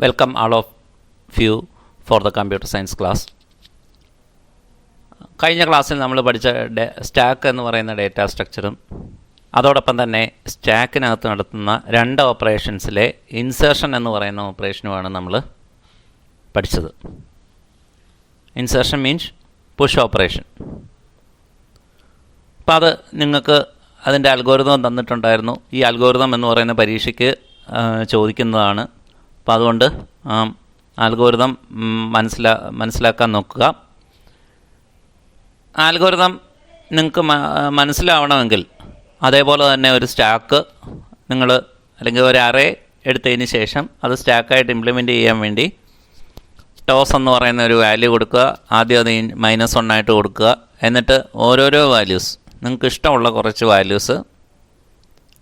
Welcome all of you for the computer science class. കഴിഞ്ഞ ക്ലാസ്സിൽ നമ്മൾ പഠിച്ച സ്റ്റാക്ക് എന്ന് പറയുന്ന ഡേറ്റാ സ്ട്രക്ചറും അതോടൊപ്പം തന്നെ സ്റ്റാക്കിനകത്ത് നടത്തുന്ന രണ്ട് ഓപ്പറേഷൻസിലെ ഇൻസേർഷൻ എന്ന് പറയുന്ന ഓപ്പറേഷനുമാണ് നമ്മൾ പഠിച്ചത്. Insertion means push operation. അപ്പോൾ അത് നിങ്ങൾക്ക് അതിൻ്റെ അൽഗോരിതം തന്നിട്ടുണ്ടായിരുന്നു. ഈ അൽഗോരിതം എന്ന് പറയുന്ന പരീക്ഷയ്ക്ക് ചോദിക്കുന്നതാണ്. അപ്പോൾ അതുകൊണ്ട് അൽഗോരിതം മനസ്സിലാക്കാൻ നോക്കുക. അൽഗോരിതം നിങ്ങൾക്ക് മനസ്സിലാവണമെങ്കിൽ അതേപോലെ തന്നെ ഒരു സ്റ്റാക്ക് നിങ്ങൾ അല്ലെങ്കിൽ ഒരു അറേ എടുത്തതിന് ശേഷം അത് സ്റ്റാക്കായിട്ട് ഇംപ്ലിമെൻറ്റ് ചെയ്യാൻ വേണ്ടി ടോസ് എന്ന് പറയുന്ന ഒരു വാല്യൂ കൊടുക്കുക. ആദ്യം അത് -1 ആയിട്ട് കൊടുക്കുക. എന്നിട്ട് ഓരോരോ വാല്യൂസ് നിങ്ങൾക്ക് ഇഷ്ടമുള്ള കുറച്ച് വാല്യൂസ്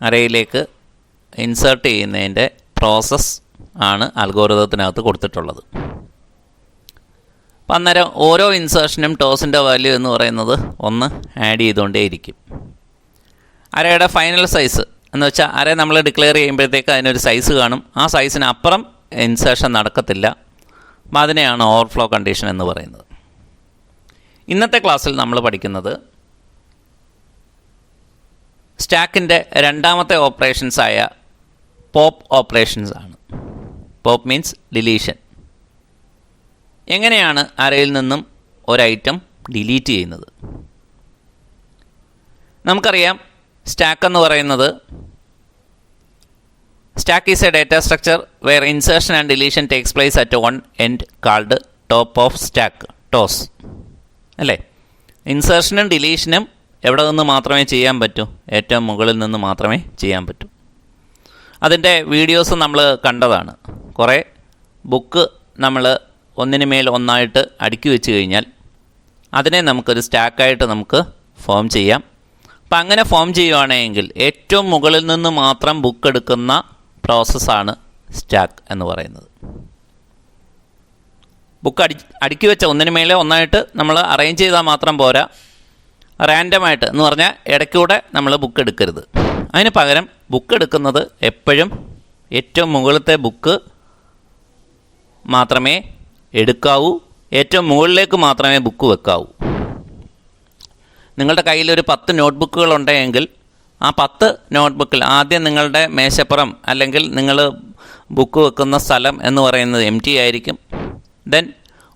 അറേയിലേക്ക് ഇൻസേർട്ട് ചെയ്യുന്നതിൻ്റെ പ്രോസസ്സ് ആണ് അൽഗോരിതത്തിനകത്ത് കൊടുത്തിട്ടുള്ളത്. അപ്പം അന്നേരം ഓരോ ഇൻസേർഷനും ടോസിൻ്റെ വാല്യൂ എന്ന് പറയുന്നത് 1 ആഡ് ചെയ്തുകൊണ്ടേയിരിക്കും. അരയുടെ ഫൈനൽ സൈസ് എന്ന് വെച്ചാൽ അര നമ്മൾ ഡിക്ലെയർ ചെയ്യുമ്പോഴത്തേക്ക് അതിനൊരു സൈസ് കാണും. ആ സൈസിനപ്പുറം ഇൻസേർഷൻ നടക്കത്തില്ല. അപ്പം അതിനെയാണ് ഓവർഫ്ലോ കണ്ടീഷൻ എന്ന് പറയുന്നത്. ഇന്നത്തെ ക്ലാസ്സിൽ നമ്മൾ പഠിക്കുന്നത് സ്റ്റാക്കിൻ്റെ രണ്ടാമത്തെ ഓപ്പറേഷൻസായ പോപ്പ് ഓപ്പറേഷൻസ് ആണ്. Pop means deletion. എങ്ങനെയാണ് അറയിൽ നിന്നും ഒരു ഐറ്റം ഡിലീറ്റ് ചെയ്യുന്നത്? നമുക്കറിയാം, സ്റ്റാക്ക് എന്ന് പറയുന്നത് stack is a data structure where insertion and deletion takes place at one end called top of stack, TOS അല്ലേ. ഇൻസേർഷനും ഡിലീഷനും എവിടെ നിന്ന് മാത്രമേ ചെയ്യാൻ പറ്റൂ? ഏറ്റവും മുകളിൽ നിന്ന് മാത്രമേ ചെയ്യാൻ പറ്റൂ. അതിൻ്റെ വീഡിയോസ് നമ്മൾ കണ്ടതാണ്. കുറേ ബുക്ക് നമ്മൾ ഒന്നിന് മേൽ ഒന്നായിട്ട് അടുക്കി വെച്ച് കഴിഞ്ഞാൽ അതിനെ നമുക്കൊരു സ്റ്റാക്കായിട്ട് നമുക്ക് ഫോം ചെയ്യാം. അപ്പം അങ്ങനെ ഫോം ചെയ്യുകയാണെങ്കിൽ ഏറ്റവും മുകളിൽ നിന്ന് മാത്രം ബുക്ക് എടുക്കുന്ന പ്രോസസ്സാണ് സ്റ്റാക്ക് എന്ന് പറയുന്നത്. ബുക്ക് അടുക്കി വെച്ച ഒന്നിന് മേലെ ഒന്നായിട്ട് നമ്മൾ അറേഞ്ച് ചെയ്താൽ മാത്രം പോരാ, റാൻഡമായിട്ട് എന്ന് പറഞ്ഞാൽ ഇടയ്ക്കൂടെ നമ്മൾ ബുക്ക് എടുക്കരുത്. അതിന് പകരം ബുക്ക് എടുക്കുന്നത് എപ്പോഴും ഏറ്റവും മുകളിലത്തെ ബുക്ക് മാത്രമേ എടുക്കാവൂ, ഏറ്റവും മുകളിലേക്ക് മാത്രമേ ബുക്ക് വെക്കാവൂ. നിങ്ങളുടെ കയ്യിലൊരു 10 നോട്ട്ബുക്കുകൾ ഉണ്ടെങ്കിൽ ആ 10 നോട്ട്ബുക്കിൽ ആദ്യം നിങ്ങളുടെ മേശപ്പുറം അല്ലെങ്കിൽ നിങ്ങൾ ബുക്ക് വെക്കുന്ന സ്ഥലം എന്ന് പറയുന്നത് എംപ്റ്റി ആയിരിക്കും. ദെൻ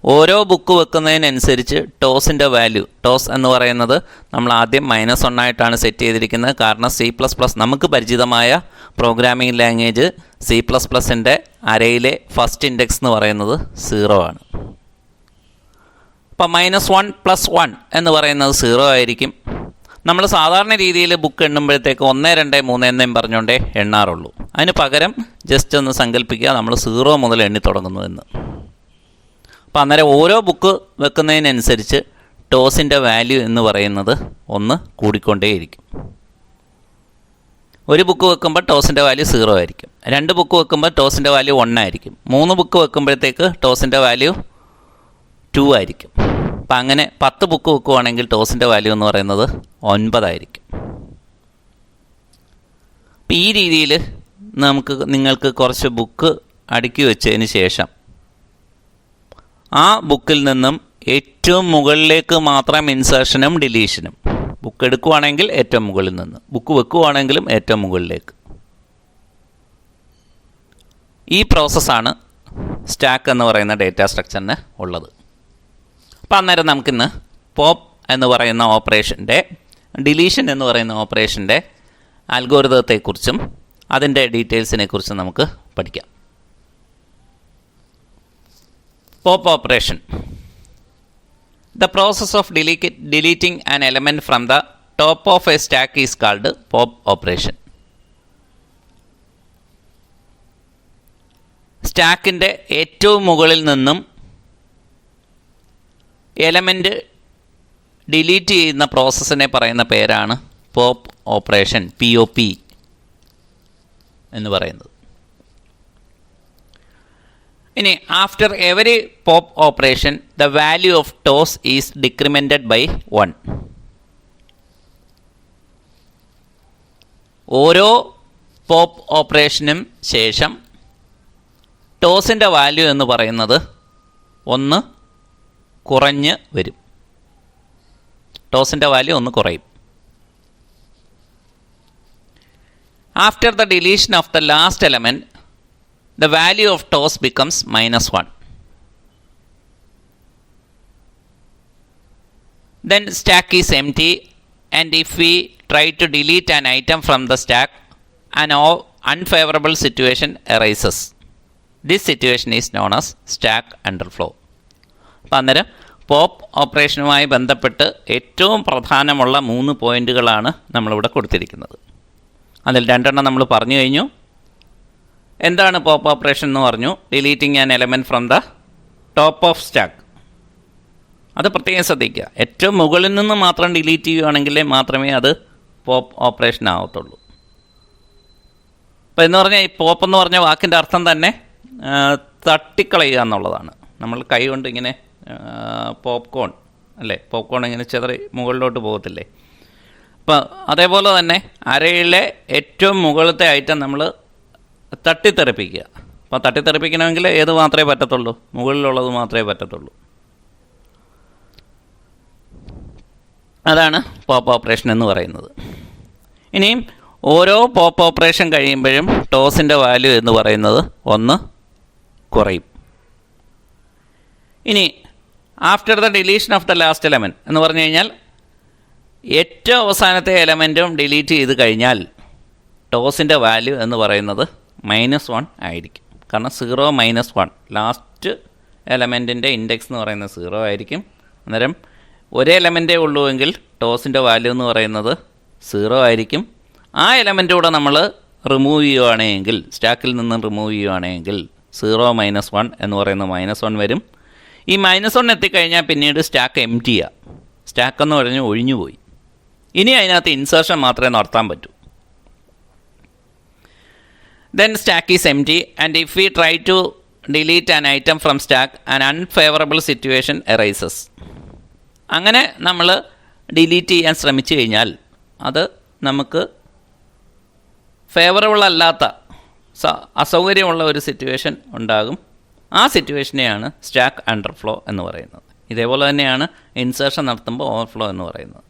ഓരോ ബുക്ക് വെക്കുന്നതിനനുസരിച്ച് ടോസിൻ്റെ വാല്യൂ, ടോസ് എന്ന് പറയുന്നത് നമ്മൾ ആദ്യം -1 ആയിട്ടാണ് സെറ്റ് ചെയ്തിരിക്കുന്നത്. കാരണം C++ നമുക്ക് പരിചിതമായ പ്രോഗ്രാമിംഗ് ലാംഗ്വേജ് C++ൻ്റെ അരയിലെ ഫസ്റ്റ് ഇൻഡെക്സ് എന്ന് പറയുന്നത് 0 ആണ്. അപ്പം -1 + 1 എന്ന് പറയുന്നത് 0 ആയിരിക്കും. നമ്മൾ സാധാരണ രീതിയിൽ ബുക്ക് എണ്ണുമ്പോഴത്തേക്ക് 1, 2, 3 എന്നും പറഞ്ഞുകൊണ്ടേ എണ്ണാറുള്ളൂ. അതിന് പകരം ജസ്റ്റ് ഒന്ന് സങ്കല്പിക്കുക, നമ്മൾ 0 മുതൽ എണ്ണി തുടങ്ങുന്നു എന്ന്. അപ്പം അന്നേരം ഓരോ ബുക്ക് വെക്കുന്നതിനനുസരിച്ച് ടോസിൻ്റെ വാല്യൂ എന്ന് പറയുന്നത് 1 കൂടിക്കൊണ്ടേയിരിക്കും. ഒരു ബുക്ക് വെക്കുമ്പോൾ ടോസിൻ്റെ വാല്യൂ 0 ആയിരിക്കും. 2 ബുക്ക് വെക്കുമ്പോൾ ടോസിൻ്റെ വാല്യൂ 1 ആയിരിക്കും. 3 ബുക്ക് വെക്കുമ്പോഴത്തേക്ക് ടോസിൻ്റെ വാല്യൂ 2 ആയിരിക്കും. അപ്പം അങ്ങനെ 10 ബുക്ക് വെക്കുവാണെങ്കിൽ ടോസിൻ്റെ വാല്യൂ എന്ന് പറയുന്നത് 9 ആയിരിക്കും. അപ്പം ഈ രീതിയിൽ നിങ്ങൾക്ക് കുറച്ച് ബുക്ക് അടുക്കി വെച്ചതിന് ശേഷം ആ ബുക്കിൽ നിന്നും ഏറ്റവും മുകളിലേക്ക് മാത്രം ഇൻസേർഷനും ഡിലീഷനും. ബുക്ക് എടുക്കുവാണെങ്കിൽ ഏറ്റവും മുകളിൽ നിന്ന്, ബുക്ക് വെക്കുവാണെങ്കിലും ഏറ്റവും മുകളിലേക്ക്. ഈ പ്രോസസ്സാണ് സ്റ്റാക്ക് എന്ന് പറയുന്ന ഡേറ്റാ സ്ട്രക്ചറിന് ഉള്ളത്. അപ്പോൾ അന്നേരം നമുക്കിന്ന് പോപ്പ് എന്ന് പറയുന്ന ഓപ്പറേഷൻ്റെ, ഡിലീഷൻ എന്ന് പറയുന്ന ഓപ്പറേഷൻ്റെ അൽഗോരിതത്തെക്കുറിച്ചും അതിൻ്റെ ഡീറ്റെയിൽസിനെ കുറിച്ചും നമുക്ക് പഠിക്കാം. Pop operation. The process of deleting an element from the top of a stack is called pop operation. സ്റ്റാക്കിൻ്റെ ഏറ്റവും മുകളിൽ നിന്നും എലമെൻറ്റ് ഡിലീറ്റ് ചെയ്യുന്ന പ്രോസസ്സിനെ പറയുന്ന പേരാണ് പോപ്പ് ഓപ്പറേഷൻ, POP എന്ന് പറയുന്നത്. ഇനി after every pop operation the value of TOS is decremented by 1. ഓരോ പോപ്പ് ഓപ്പറേഷനും ശേഷം ടോസിൻ്റെ വാല്യൂ എന്ന് പറയുന്നത് 1 കുറഞ്ഞ് വരും. ടോസിൻ്റെ വാല്യൂ 1 കുറയും. After the deletion of the last element, the value of toss becomes -1. Then stack is empty, and if we try to delete an item from the stack, an unfavorable situation arises. This situation is known as stack underflow. അപ്പോൾ അന്നേരം pop ഓപ്പറേഷനുമായി ബന്ധപ്പെട്ട് ഏറ്റവും പ്രധാനമുള്ള 3 പോയിന്റുകളാണ് നമ്മളിവിടെ കൊടുത്തിരിക്കുന്നത്. അതിൽ 2 നമ്മൾ പറഞ്ഞു കഴിഞ്ഞു. എന്താണ് പോപ്പ് ഓപ്പറേഷൻ എന്ന് പറഞ്ഞു? Deleting an element from the top of stack. അത് പ്രത്യേകം ശ്രദ്ധിക്കുക. ഏറ്റവും മുകളിൽ നിന്ന് മാത്രം ഡിലീറ്റ് ചെയ്യുകയാണെങ്കിൽ മാത്രമേ അത് പോപ്പ് ഓപ്പറേഷൻ ആവത്തുള്ളൂ. അപ്പോൾ എന്ന് പറഞ്ഞാൽ ഈ പോപ്പ് എന്ന് പറഞ്ഞ വാക്കിൻ്റെ അർത്ഥം തന്നെ തട്ടിക്കളയുക എന്നുള്ളതാണ്. നമ്മൾ കൈ കൊണ്ട് ഇങ്ങനെ പോപ്കോൺ അല്ലേ, പോപ്കോൺ ഇങ്ങനെ ചെതറി മുകളിലോട്ട് പോകത്തില്ലേ. അപ്പോൾ അതേപോലെ തന്നെ അരയിലെ ഏറ്റവും മുകളിലത്തെ ഐറ്റം നമ്മൾ തട്ടിത്തെറിപ്പിക്കുക. അപ്പോൾ തട്ടിത്തെറിപ്പിക്കണമെങ്കിൽ ഏത് മാത്രമേ പറ്റത്തുള്ളൂ? മുകളിലുള്ളത് മാത്രമേ പറ്റത്തുള്ളൂ. അതാണ് പോപ്പ് ഓപ്പറേഷൻ എന്ന് പറയുന്നത്. ഇനിയും ഓരോ പോപ്പ് ഓപ്പറേഷൻ കഴിയുമ്പോഴും ടോസിൻ്റെ വാല്യൂ എന്ന് പറയുന്നത് 1 കുറയും. ഇനി after the deletion of the last element എന്ന് പറഞ്ഞു കഴിഞ്ഞാൽ ഏറ്റവും അവസാനത്തെ എലമെൻറ്റും ഡിലീറ്റ് ചെയ്ത് കഴിഞ്ഞാൽ ടോസിൻ്റെ വാല്യൂ എന്ന് പറയുന്നത് -1 ആയിരിക്കും. കാരണം 0 - 1 ലാസ്റ്റ് എലമെൻറ്റിൻ്റെ ഇൻഡെക്സ് എന്ന് പറയുന്നത് 0 ആയിരിക്കും. അന്നേരം ഒരേ എലമെൻറ്റേ ഉള്ളൂ എങ്കിൽ ടോസിൻ്റെ വാല്യൂ എന്ന് പറയുന്നത് 0 ആയിരിക്കും. ആ എലമെൻറ്റൂടെ നമ്മൾ റിമൂവ് ചെയ്യുകയാണെങ്കിൽ, സ്റ്റാക്കിൽ നിന്നും റിമൂവ് ചെയ്യുകയാണെങ്കിൽ 0 - 1 എന്ന് പറയുന്നത് -1 വരും. ഈ -1 എത്തിക്കഴിഞ്ഞാൽ പിന്നീട് സ്റ്റാക്ക് എംപ്റ്റിയാണ്. സ്റ്റാക്ക് എന്ന് പറഞ്ഞ് ഒഴിഞ്ഞുപോയി. ഇനി അതിനകത്ത് ഇൻസേർഷൻ മാത്രമേ നടത്താൻ പറ്റൂ. Then stack is empty, and if we try to delete an item from stack, an unfavorable situation arises. അങ്ങനെ നമ്മൾ ഡിലീറ്റ് ചെയ്യാൻ ശ്രമിച്ചു കഴിഞ്ഞാൽ അത് നമുക്ക് ഫേവറബിൾ അല്ലാത്ത അസൗകര്യമുള്ള ഒരു സിറ്റുവേഷൻ ഉണ്ടാകും. ആ സിറ്റുവേഷനെയാണ് സ്റ്റാക്ക് അണ്ടർഫ്ലോ എന്ന് പറയുന്നത്. ഇതേപോലെ തന്നെയാണ് ഇൻസേർഷൻ നടത്തുമ്പോൾ ഓവർഫ്ലോ എന്ന് പറയുന്നത്.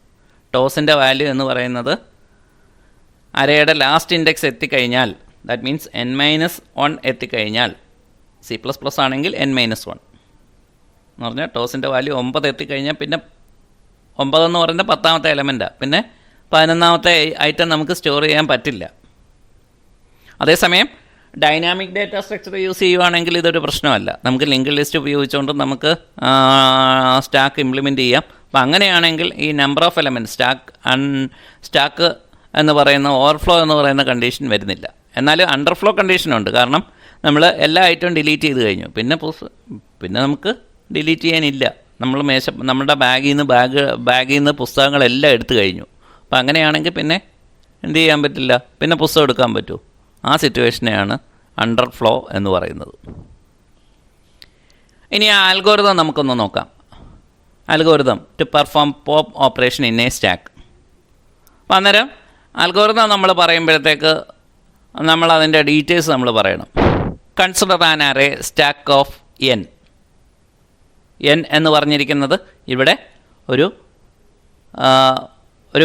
ടോസിൻ്റെ വാല്യൂ എന്ന് പറയുന്നത് അരയുടെ ലാസ്റ്റ് ഇൻഡെക്സ് എത്തിക്കഴിഞ്ഞാൽ, ദാറ്റ് മീൻസ് n-1 എത്തിക്കഴിഞ്ഞാൽ, C++ ആണെങ്കിൽ n-1 എന്ന് പറഞ്ഞാൽ ടോസിൻ്റെ വാല്യൂ 9 എത്തിക്കഴിഞ്ഞാൽ പിന്നെ 9 എന്ന് പറയുന്നത് 10ാമത്തെ എലമെൻറ്റാണ്. പിന്നെ 11ാമത്തെ ഐറ്റം നമുക്ക് സ്റ്റോർ ചെയ്യാൻ പറ്റില്ല. അതേസമയം ഡൈനാമിക് ഡേറ്റ സ്ട്രക്ചർ യൂസ് ചെയ്യുവാണെങ്കിൽ ഇതൊരു പ്രശ്നമല്ല. നമുക്ക് ലിങ്ക് ലിസ്റ്റ് ഉപയോഗിച്ചുകൊണ്ട് നമുക്ക് സ്റ്റാക്ക് ഇംപ്ലിമെൻറ്റ് ചെയ്യാം. അപ്പം അങ്ങനെയാണെങ്കിൽ ഈ നമ്പർ ഓഫ് എലമെൻറ്റ് സ്റ്റാക്ക് എന്ന് പറയുന്ന ഓവർഫ്ലോ എന്ന് പറയുന്ന കണ്ടീഷൻ വരുന്നില്ല. എന്നാൽ അണ്ടർഫ്ലോ കണ്ടീഷനുണ്ട്. കാരണം നമ്മൾ എല്ലാ ഐറ്റവും ഡിലീറ്റ് ചെയ്ത് കഴിഞ്ഞു. പിന്നെ നമുക്ക് ഡിലീറ്റ് ചെയ്യാനില്ല. നമ്മുടെ ബാഗിൽ നിന്ന് പുസ്തകങ്ങളെല്ലാം എടുത്തു കഴിഞ്ഞു. അപ്പം അങ്ങനെയാണെങ്കിൽ പിന്നെ എന്ത് ചെയ്യാൻ പറ്റില്ല? പിന്നെ പുസ്തകം എടുക്കാൻ പറ്റുമോ? ആ സിറ്റുവേഷനെയാണ് അണ്ടർഫ്ലോ എന്ന് പറയുന്നത്. ഇനി ആ അൽഗോരിതം നമുക്കൊന്ന് നോക്കാം. Algorithm to perform pop operation in a stack. അപ്പം അന്നേരം അൽഗോരിതം നമ്മൾ പറയുമ്പോഴത്തേക്ക് നമ്മൾ അതിൻ്റെ ഡീറ്റെയിൽസ് നമ്മൾ പറയണം. Consider an array stack of n എന്ന് പറഞ്ഞിരിക്കുന്നത് ഇവിടെ ഒരു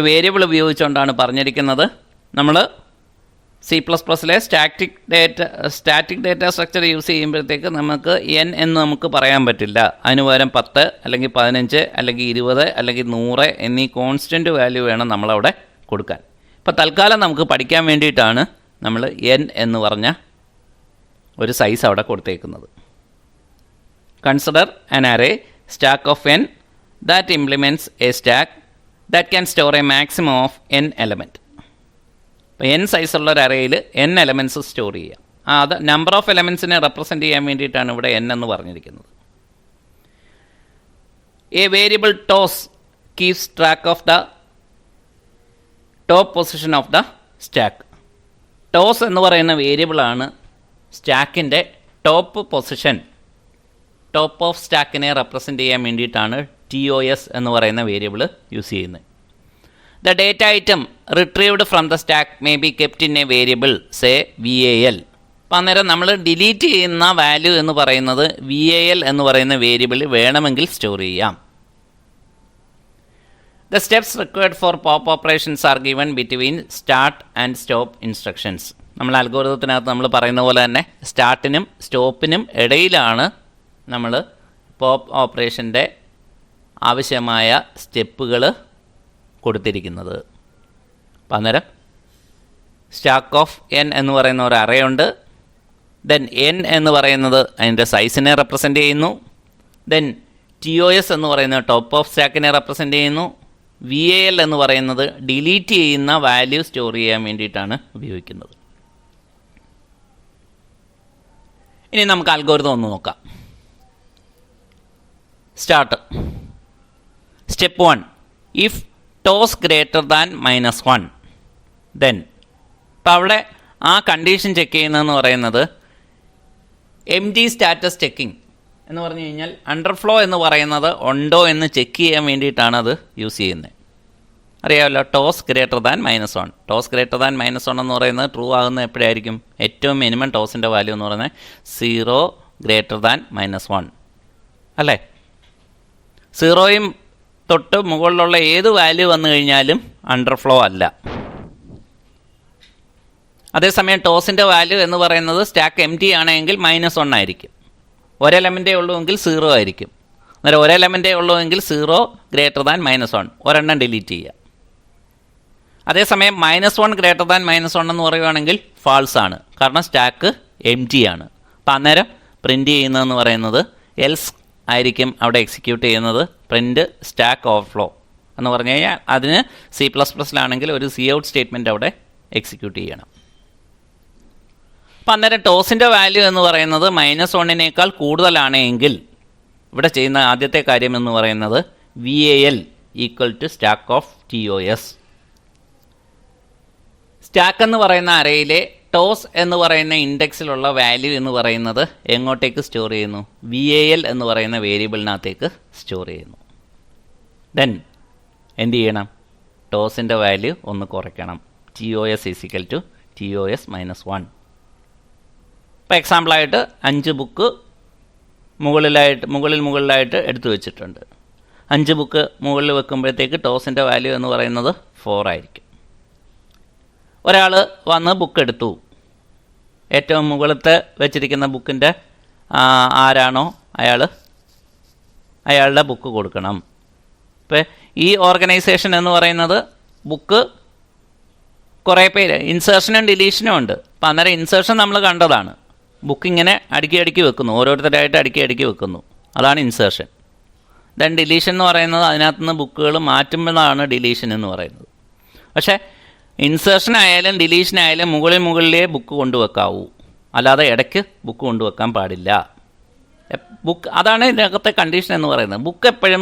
വേരിയബിൾ ഉപയോഗിച്ചുകൊണ്ടാണ് പറഞ്ഞിരിക്കുന്നത്. നമ്മൾ C++ലെ സ്റ്റാറ്റിക് ഡേറ്റ സ്ട്രക്ചർ യൂസ് ചെയ്യുമ്പോഴത്തേക്ക് നമുക്ക് n എന്ന് നമുക്ക് പറയാൻ പറ്റില്ല. അതിന് പകരം 10 അല്ലെങ്കിൽ 15 അല്ലെങ്കിൽ 20 അല്ലെങ്കിൽ 100 എന്നീ കോൺസ്റ്റൻറ്റ് വാല്യൂ വേണം നമ്മളവിടെ കൊടുക്കാൻ. ഇപ്പോൾ തൽക്കാലം നമുക്ക് പഠിക്കാൻ വേണ്ടിയിട്ടാണ് നമ്മൾ n എന്ന് പറഞ്ഞ ഒരു സൈസ് അവിടെ കൊടുത്തേക്കുന്നത്. Consider an array stack of n that implements A stack that can store A maximum of n element. ഇപ്പോൾ n സൈസുള്ള ഒരു അറേയിൽ n എലമെൻറ്റ്സ് സ്റ്റോർ ചെയ്യാം. അത് നമ്പർ ഓഫ് എലമെൻറ്റ്സിനെ റെപ്രസെൻറ്റ് ചെയ്യാൻ വേണ്ടിയിട്ടാണ് ഇവിടെ n എന്ന് പറഞ്ഞിരിക്കുന്നത്. A variable TOS keeps track of the top position of the stack. TOS എന്ന് പറയുന്ന വേരിയബിളാണ് സ്റ്റാക്കിൻ്റെ ടോപ്പ് പൊസിഷൻ, ടോപ്പ് ഓഫ് സ്റ്റാക്കിനെ റെപ്രസെൻറ്റ് ചെയ്യാൻ വേണ്ടിയിട്ടാണ് TOS എന്ന് പറയുന്ന വേരിയബിൾ യൂസ് ചെയ്യുന്നത്. The data item retrieved from the stack may be kept in a variable, say VAL. അപ്പം അന്നേരം നമ്മൾ ഡിലീറ്റ് ചെയ്യുന്ന വാല്യൂ എന്ന് പറയുന്നത് VAL എന്ന് പറയുന്ന വേരിയബിളിൽ വേണമെങ്കിൽ സ്റ്റോർ ചെയ്യാം. The steps required for pop operations are given between start and stop instructions. നമ്മൾ അൽഗോരിതത്തിനകത്ത് നമ്മൾ പറയുന്ന പോലെ തന്നെ സ്റ്റാർട്ടിനും സ്റ്റോപ്പിനും ഇടയിലാണ് നമ്മൾ പോപ്പ് ഓപ്പറേഷൻ്റെ ആവശ്യമായ സ്റ്റെപ്പുകൾ കൊടുത്തിരിക്കുന്നത്. അപ്പം അന്നേരം സ്റ്റാക്ക് ഓഫ് n എന്ന് പറയുന്ന ഒരു അറേ ഉണ്ട്. ദെൻ n എന്ന് പറയുന്നത് അതിൻ്റെ സൈസിനെ റെപ്രസെൻ്റ് ചെയ്യുന്നു. ദെൻ TOS എന്ന് പറയുന്നത് ടോപ്പ് ഓഫ് സ്റ്റാക്കിനെ റെപ്രസെൻ്റ് ചെയ്യുന്നു. VAL എന്ന് പറയുന്നത് ഡിലീറ്റ് ചെയ്യുന്ന വാല്യൂ സ്റ്റോർ ചെയ്യാൻ വേണ്ടിയിട്ടാണ് ഉപയോഗിക്കുന്നത്. ഇനി നമുക്ക് അൽഗോരിതം ഒന്ന് നോക്കാം. Start. Step 1, if toss greater than -1 then. അപ്പോൾ അവിടെ ആ കണ്ടീഷൻ ചെക്ക് ചെയ്യുന്നതെന്ന് പറയുന്നത് MD സ്റ്റാറ്റസ് ചെക്കിംഗ് എന്ന് പറഞ്ഞു കഴിഞ്ഞാൽ അണ്ടർഫ്ലോ എന്ന് പറയുന്നത് ഉണ്ടോ എന്ന് ചെക്ക് ചെയ്യാൻ വേണ്ടിയിട്ടാണ് അത് യൂസ് ചെയ്യുന്നത്. അറിയാമല്ലോ, toss greater than -1. Toss greater than -1 എന്ന് പറയുന്നത് ട്രൂ ആകുന്നത് എപ്പോഴായിരിക്കും? ഏറ്റവും മിനിമം ടോസിൻ്റെ വാല്യൂ എന്ന് പറയുന്നത് 0 ഗ്രേറ്റർ ദാൻ -1 അല്ലേ? 0യും തൊട്ട് മുകളിലുള്ള ഏത് വാല്യൂ വന്നു കഴിഞ്ഞാലും അണ്ടർഫ്ലോ അല്ല. അതേസമയം ടോസിൻ്റെ വാല്യൂ എന്ന് പറയുന്നത് സ്റ്റാക്ക് MT ആണെങ്കിൽ -1 ആയിരിക്കും. ഒരെലമെൻറ്റേ ഉള്ളൂവെങ്കിൽ 0 ആയിരിക്കും. അന്നേരം ഒരെലമെൻറ്റേ ഉള്ളൂവെങ്കിൽ 0 ഗ്രേറ്റർ ദാൻ -1, ഒരെണ്ണം ഡിലീറ്റ് ചെയ്യുക. അതേസമയം -1 ഗ്രേറ്റർ ദാൻ -1 എന്ന് പറയുകയാണെങ്കിൽ ഫാൾസ് ആണ്, കാരണം സ്റ്റാക്ക് MT ആണ്. അപ്പം അന്നേരം പ്രിൻറ്റ് ചെയ്യുന്നതെന്ന് പറയുന്നത് എൽസ് ആയിരിക്കും അവിടെ എക്സിക്യൂട്ട് ചെയ്യുന്നത്. പ്രിൻറ്റ് സ്റ്റാക്ക് ഓവർഫ്ലോ എന്ന് പറഞ്ഞു കഴിഞ്ഞാൽ അതിന് C++ലാണെങ്കിൽ ഒരു COUT സ്റ്റേറ്റ്മെൻറ്റ് അവിടെ എക്സിക്യൂട്ട് ചെയ്യണം. അപ്പം അന്നേരം ടോസിൻ്റെ വാല്യൂ എന്ന് പറയുന്നത് -1 കൂടുതലാണെങ്കിൽ ഇവിടെ ചെയ്യുന്ന ആദ്യത്തെ കാര്യം എന്ന് പറയുന്നത് VAL equal to stack of TOS. Stack എന്ന് പറയുന്ന അറയിലെ ടോസ് എന്ന് പറയുന്ന ഇൻഡെക്സിലുള്ള വാല്യൂ എന്ന് പറയുന്നത് എങ്ങോട്ടേക്ക് സ്റ്റോർ ചെയ്യുന്നു? VAL എന്ന് പറയുന്ന വേരിയബിളിനകത്തേക്ക് സ്റ്റോർ ചെയ്യുന്നു. ദെൻ എന്ത് ചെയ്യണം? ടോസിൻ്റെ വാല്യൂ ഒന്ന് കുറയ്ക്കണം. TOS equal to TOS -1. ഇപ്പോൾ എക്സാമ്പിളായിട്ട് 5 ബുക്ക് മുകളിലായിട്ട് എടുത്തു വെച്ചിട്ടുണ്ട്. 5 ബുക്ക് മുകളിൽ വെക്കുമ്പോഴത്തേക്ക് ടോസിൻ്റെ വാല്യൂ എന്ന് പറയുന്നത് 4 ആയിരിക്കും. ഒരാൾ വന്ന് ബുക്ക് എടുത്തു. ഏറ്റവും മുകളിലത്തെ വെച്ചിരിക്കുന്ന ബുക്കിൻ്റെ ആരാണോ അയാളുടെ ബുക്ക് കൊടുക്കണം. ഇപ്പോൾ ഈ ഓർഗനൈസേഷൻ എന്ന് പറയുന്നത് ബുക്ക് കുറേ പേര് ഇൻസേർഷനും ഡിലീഷനും ഉണ്ട്. അപ്പം അന്നേരം ഇൻസേർഷൻ നമ്മൾ കണ്ടതാണ്. ബുക്ക് ഇങ്ങനെ അടുക്കി വെക്കുന്നു, ഓരോരുത്തരായിട്ട് അടുക്കി വെക്കുന്നു. അതാണ് ഇൻസേർഷൻ. ദെൻ ഡിലീഷൻ എന്ന് പറയുന്നത് അതിനകത്തുനിന്ന് ബുക്കുകൾ മാറ്റുമ്പോഴാണ് ഡിലീഷൻ എന്ന് പറയുന്നത്. പക്ഷേ ഇൻസേർഷൻ ആയാലും ഡിലീഷൻ ആയാലും മുകളിലേ ബുക്ക് കൊണ്ടുവെക്കാവൂ, അല്ലാതെ ഇടയ്ക്ക് ബുക്ക് കൊണ്ടുവെക്കാൻ പാടില്ല. ബുക്ക് അതാണ് ഇതിനകത്തെ കണ്ടീഷൻ എന്ന് പറയുന്നത്. ബുക്ക് എപ്പോഴും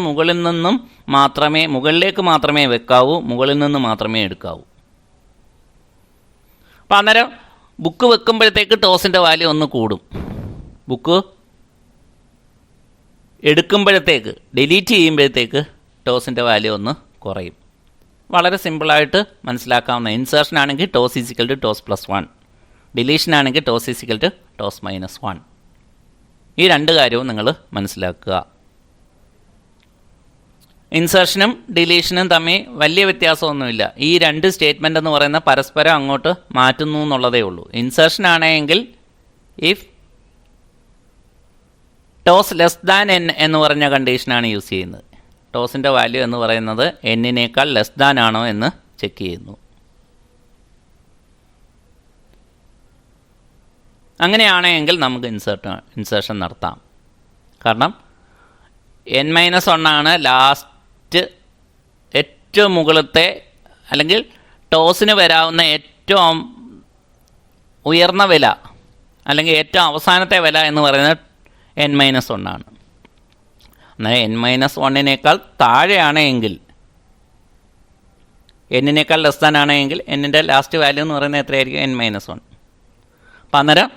മുകളിലേക്ക് മാത്രമേ വെക്കാവൂ, മുകളിൽ നിന്ന് മാത്രമേ എടുക്കാവൂ. അപ്പം അന്നേരം ബുക്ക് വെക്കുമ്പോഴത്തേക്ക് ടോസിൻ്റെ വാല്യൂ ഒന്ന് കൂടും. ബുക്ക് എടുക്കുമ്പോഴത്തേക്ക് ഡിലീറ്റ് ചെയ്യുമ്പോഴത്തേക്ക് ടോസിൻ്റെ വാല്യൂ ഒന്ന് കുറയും. വളരെ സിമ്പിളായിട്ട് മനസ്സിലാക്കാവുന്ന. ഇൻസേർഷൻ ആണെങ്കിൽ TOS is equal to TOS +1, deletion ആണെങ്കിൽ ടോസ് ഈസിക്കൽ ടു ടോസ് -1. ഈ രണ്ട് കാര്യവും നിങ്ങൾ മനസ്സിലാക്കുക. ഇൻസേർഷനും ഡിലീഷനും തമ്മിൽ വലിയ വ്യത്യാസമൊന്നുമില്ല. ഈ രണ്ട് സ്റ്റേറ്റ്മെൻ്റ് എന്ന് പറയുന്ന പരസ്പരം അങ്ങോട്ട് മാറ്റുന്നു എന്നുള്ളതേ ഉള്ളൂ. ഇൻസേർഷൻ ആണെങ്കിൽ if toss less than n എന്ന് പറഞ്ഞ കണ്ടീഷനാണ് യൂസ് ചെയ്യുന്നത്. ടോസിൻ്റെ വാല്യൂ എന്ന് പറയുന്നത് n-നേക്കാൾ ലെസ് ദാൻ ആണോ എന്ന് ചെക്ക് ചെയ്യുന്നു. അങ്ങനെയാണെങ്കിൽ നമുക്ക് ഇൻസേർഷൻ നടത്താം. കാരണം n-1 ആണ് ലാസ്റ്റ് ഏറ്റവും മുകളിലത്തെ അല്ലെങ്കിൽ ടോസിന് വരാവുന്ന ഏറ്റവും ഉയർന്ന വില അല്ലെങ്കിൽ ഏറ്റവും അവസാനത്തെ വില എന്ന് പറയുന്നത് n-1 ആണ്. എന്നാൽ n-1 താഴെയാണെങ്കിൽ n-നേക്കാൾ ലെസ് ദാൻ ആണെങ്കിൽ n-ൻ്റെ ലാസ്റ്റ് വാല്യൂ എന്ന് പറയുന്നത് എത്രയായിരിക്കും? n-1. അപ്പം അന്നേരം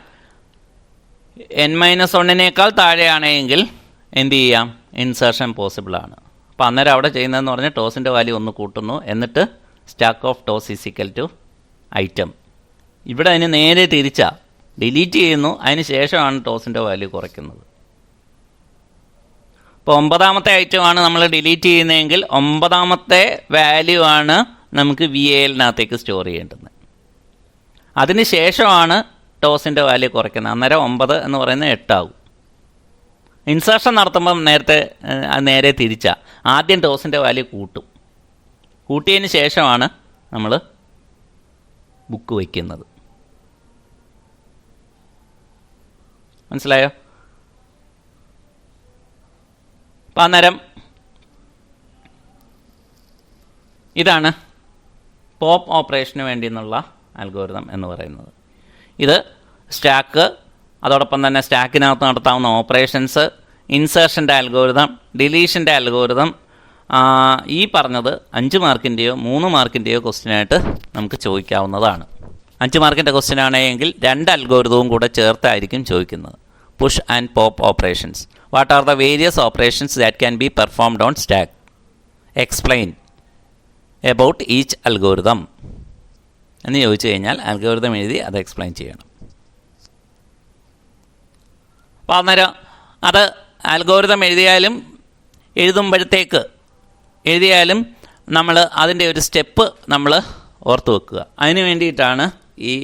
n-1 താഴെയാണെങ്കിൽ എന്ത് ചെയ്യാം? ഇൻസേർഷൻ പോസിബിളാണ്. അപ്പോൾ അന്നേരം അവിടെ ചെയ്യുന്നതെന്ന് പറഞ്ഞാൽ ടോസിൻ്റെ വാല്യൂ ഒന്ന് കൂട്ടുന്നു, എന്നിട്ട് stack of TOS is equal to item. ഇവിടെ അതിന് നേരെ തിരിച്ചാണ്. ഡിലീറ്റ് ചെയ്യുന്നു, അതിന് ശേഷമാണ് ടോസിൻ്റെ വാല്യൂ കുറയ്ക്കുന്നത്. ഇപ്പോൾ 9ാമത്തെ ഐറ്റമാണ് നമ്മൾ ഡിലീറ്റ് ചെയ്യുന്നതെങ്കിൽ 9ാമത്തെ വാല്യൂ ആണ് നമുക്ക് VALനകത്തേക്ക് സ്റ്റോർ ചെയ്യേണ്ടത്. അതിന് ശേഷമാണ് ടോസിൻ്റെ വാല്യൂ കുറയ്ക്കുന്നത്. അന്നേരം 9 എന്ന് പറയുന്നത് 8 ആകും. ഇൻസേർഷൻ നടത്തുമ്പം നേരെ തിരിച്ചാൽ ആദ്യം ടോസിൻ്റെ വാല്യൂ കൂട്ടിയതിന് ശേഷമാണ് നമ്മൾ ബുക്ക് വയ്ക്കുന്നത്. മനസ്സിലായോ? അപ്പം അന്നേരം ഇതാണ് പോപ്പ് ഓപ്പറേഷന് വേണ്ടി എന്നുള്ള അൽഗോരിതം എന്ന് പറയുന്നത്. ഇത് സ്റ്റാക്ക്, അതോടൊപ്പം തന്നെ സ്റ്റാക്കിനകത്ത് നടത്താവുന്ന ഓപ്പറേഷൻസ്, ഇൻസേർഷൻ്റെ അൽഗോരിതം, ഡിലീഷൻ്റെ അൽഗോരിതം, ഈ പറഞ്ഞത് 5 മാർക്കിൻ്റെയോ 3 മാർക്കിൻ്റെയോ ക്വസ്റ്റ്യനായിട്ട് നമുക്ക് ചോദിക്കാവുന്നതാണ്. 5 മാർക്കിൻ്റെ ക്വസ്റ്റ്യൻ ആണെങ്കിൽ 2 അൽഗോരിതവും കൂടെ ചേർത്തായിരിക്കും ചോദിക്കുന്നത്. Push and pop operations. What are the various operations that can be performed on stack? Explain about each algorithm എന്ന് ചോദിച്ചു കഴിഞ്ഞാൽ അൽഗോരിതം എഴുതി അത് എക്സ്പ്ലെയിൻ ചെയ്യണം. അപ്പോൾ അന്നേരം അത് അൽഗോരിതം എഴുതിയാലും നമ്മൾ അതിൻ്റെ ഒരു സ്റ്റെപ്പ് നമ്മൾ ഓർത്ത് വെക്കുക. അതിന് വേണ്ടിയിട്ടാണ് ഈ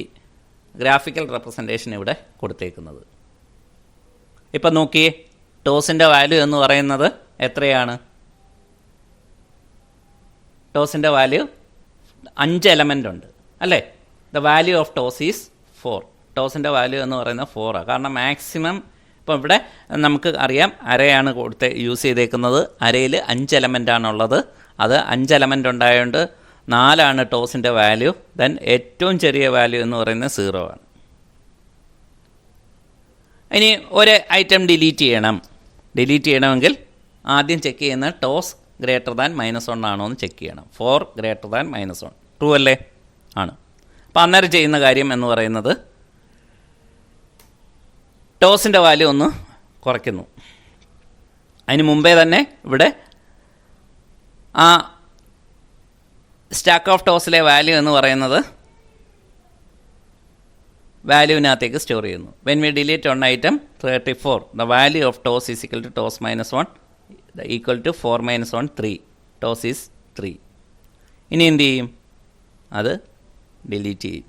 ഗ്രാഫിക്കൽ റെപ്രസെൻറ്റേഷൻ ഇവിടെ കൊടുത്തേക്കുന്നത്. ഇപ്പം നോക്കിയേ, ടോസിൻ്റെ വാല്യൂ എന്ന് പറയുന്നത് എത്രയാണ്? ടോസിൻ്റെ വാല്യൂ 5 എലമെൻ്റ് ഉണ്ട് അല്ലേ? The value of TOS is 4. ടോസിൻ്റെ വാല്യൂ എന്ന് പറയുന്നത് 4 ആണ്. കാരണം മാക്സിമം ഇപ്പോൾ ഇവിടെ നമുക്ക് അറിയാം അരയാണ് യൂസ് ചെയ്തേക്കുന്നത്. അരയിൽ 5 എലമെൻ്റാണുള്ളത്. അത് 5 എലമെൻ്റ് ഉണ്ടായതുകൊണ്ട് 4 ടോസിൻ്റെ വാല്യൂ. ദെൻ ഏറ്റവും ചെറിയ വാല്യൂ എന്ന് പറയുന്നത് 0 ആണ്. ഇനി ഒരു ഐറ്റം ഡിലീറ്റ് ചെയ്യണമെങ്കിൽ ആദ്യം ചെക്ക് ചെയ്യുന്ന ടോസ് ഗ്രേറ്റർ ദാൻ -1 ആണോ എന്ന് ചെക്ക് ചെയ്യണം. 4 ഗ്രേറ്റർ ദാൻ -1 ട്രൂ അല്ലേ? ആണ്. അപ്പോൾ അന്നേരം ചെയ്യുന്ന കാര്യം എന്ന് പറയുന്നത് ടോസിൻ്റെ വാല്യൂ ഒന്ന് കുറയ്ക്കുന്നു. അതിന് മുമ്പേ തന്നെ ഇവിടെ ആ സ്റ്റാക്ക് ഓഫ് ടോസിലെ വാല്യൂ എന്ന് പറയുന്നത് വാല്യൂവിനകത്തേക്ക് സ്റ്റോർ ചെയ്യുന്നു. When we delete on item 34, the value of TOS is equal to TOS -1 equal to 4 - 1 3. TOS is 3. ഇനി എന്ത് ചെയ്യും? അത് ഡിലീറ്റ് ചെയ്യും.